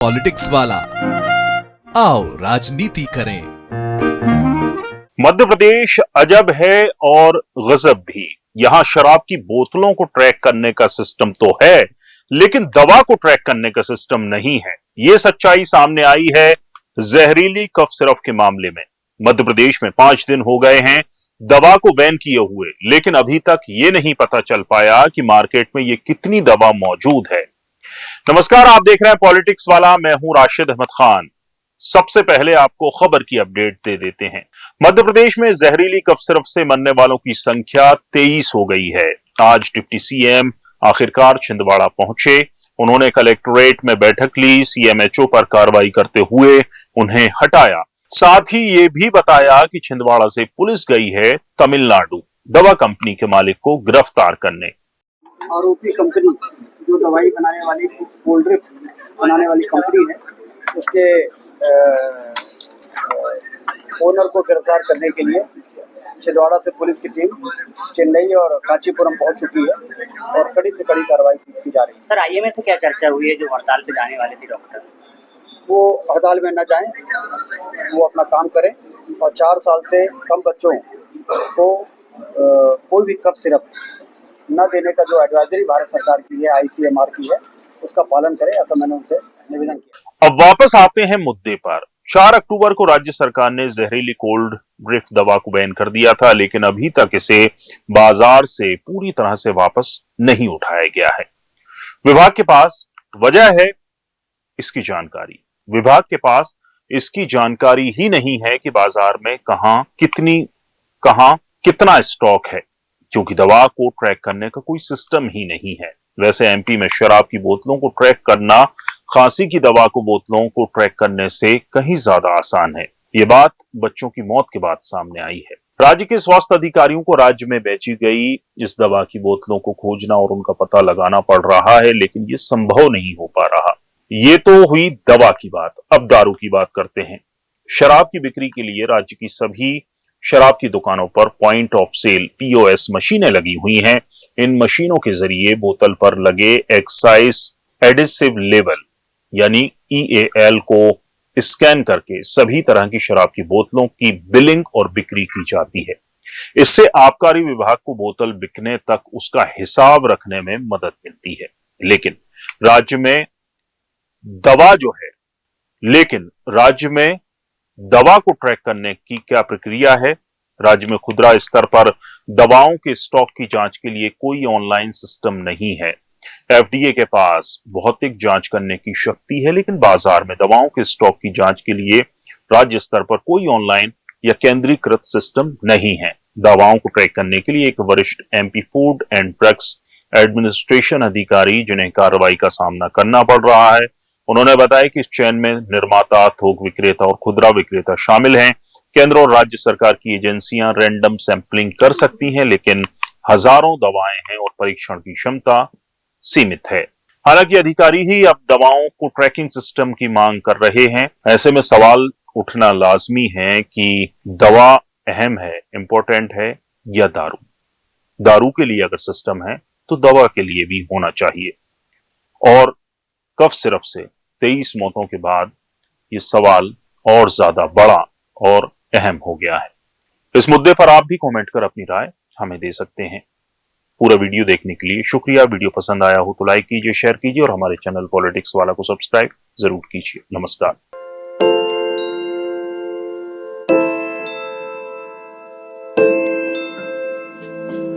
Politics वाला, आओ राजनीति करें। मध्य प्रदेश अजब है और गजब भी। यहां शराब की बोतलों को ट्रैक करने का सिस्टम तो है, लेकिन दवा को ट्रैक करने का सिस्टम नहीं है। यह सच्चाई सामने आई है जहरीली कफ सिरप के मामले में। मध्य प्रदेश में 5 दिन हो गए हैं दवा को बैन किए हुए, लेकिन अभी तक ये नहीं पता चल पाया कि मार्केट में ये कितनी दवा मौजूद है। नमस्कार, आप देख रहे हैं पॉलिटिक्स वाला। मैं हूं राशिद अहमद खान। सबसे पहले आपको खबर की अपडेट दे देते हैं। मध्य प्रदेश में जहरीली कफ सिरप से मरने वालों की संख्या 23 हो गई है। आज डिप्टी सीएम आखिरकार छिंदवाड़ा पहुंचे। उन्होंने कलेक्टोरेट में बैठक ली। सीएमएचओ पर कार्रवाई करते हुए उन्हें हटाया। साथ ही ये भी बताया कि छिंदवाड़ा से पुलिस गई है तमिलनाडु दवा कंपनी के मालिक को गिरफ्तार करने। आरोपी कंपनी जो दवाई बनाने वाली कोल्ड ड्रिंक बनाने वाली कंपनी है, उसके ओनर को गिरफ्तार करने के लिए छिंदवाड़ा से पुलिस की टीम चेन्नई और कांचीपुरम पहुंच चुकी है और कड़ी से कड़ी कार्रवाई की जा रही है। सर, आईएमए से क्या चर्चा हुई है? जो हड़ताल पे जाने वाले थे डॉक्टर, वो हड़ताल में न जाएं, वो अपना काम करें और 4 साल से कम बच्चों को कोई भी कफ सिरप न देने का जो एडवाइजरी भारत सरकार की है, आईसीएमआर की है, उसका पालन करें, ऐसा मैंने उनसे निवेदन किया। अब वापस आते हैं मुद्दे पर। 4 अक्टूबर को राज्य सरकार ने जहरीली कोल्ड ड्रिंक दवा को बैन कर दिया था, लेकिन अभी तक इसे बाजार से पूरी तरह से वापस नहीं उठाया गया है। विभाग के पास वजह है इसकी जानकारी। विभाग के पास इसकी जानकारी ही नहीं है कि बाजार में कहां कितना स्टॉक है, क्योंकि दवा को ट्रैक करने का कोई सिस्टम ही नहीं है। वैसे एमपी में शराब की बोतलों को ट्रैक करना खांसी की दवा को बोतलों को ट्रैक करने से कहीं ज्यादा आसान है। ये बात बच्चों की मौत के बाद सामने आई है। राज्य के स्वास्थ्य अधिकारियों को राज्य में बेची गई इस दवा की बोतलों को खोजना और उनका पता लगाना पड़ रहा है, लेकिन ये संभव नहीं हो पा रहा। ये तो हुई दवा की बात। अब दारू की बात करते हैं। शराब की बिक्री के लिए राज्य की सभी शराब की दुकानों पर पॉइंट ऑफ सेल पीओएस मशीनें लगी हुई हैं। इन मशीनों के जरिए बोतल पर लगे एक्साइज एडिसिव लेवल यानी ईएएल को स्कैन करके सभी तरह की शराब की बोतलों की बिलिंग और बिक्री की जाती है। इससे आबकारी विभाग को बोतल बिकने तक उसका हिसाब रखने में मदद मिलती है। लेकिन राज्य में दवा को ट्रैक करने की क्या प्रक्रिया है? राज्य में खुदरा स्तर पर दवाओं के स्टॉक की जांच के लिए कोई ऑनलाइन सिस्टम नहीं है। एफडीए के पास भौतिक जांच करने की शक्ति है, लेकिन बाजार में दवाओं के स्टॉक की जांच के लिए राज्य स्तर पर कोई ऑनलाइन या केंद्रीकृत सिस्टम नहीं है। दवाओं को ट्रैक करने के लिए एक वरिष्ठ MP food and drugs administration अधिकारी जिन्हें कार्रवाई का सामना करना पड़ रहा है, उन्होंने बताया कि इस चेन में निर्माता, थोक विक्रेता और खुदरा विक्रेता शामिल हैं। केंद्र और राज्य सरकार की एजेंसियां रैंडम सैंपलिंग कर सकती हैं, लेकिन हजारों दवाएं हैं और परीक्षण की क्षमता सीमित है। हालांकि अधिकारी ही अब दवाओं को ट्रैकिंग सिस्टम की मांग कर रहे हैं। ऐसे में सवाल उठना लाजमी है कि दवा अहम है, इंपॉर्टेंट है या दारू? दारू के लिए अगर सिस्टम है तो दवा के लिए भी होना चाहिए। और कफ सिरप से 23 मौतों के बाद ये सवाल और ज्यादा बड़ा और अहम हो गया है। इस मुद्दे पर आप भी कमेंट कर अपनी राय हमें दे सकते हैं। पूरा वीडियो देखने के लिए शुक्रिया। वीडियो पसंद आया हो तो लाइक कीजिए, शेयर कीजिए और हमारे चैनल पॉलिटिक्स वाला को सब्सक्राइब जरूर कीजिए। नमस्कार।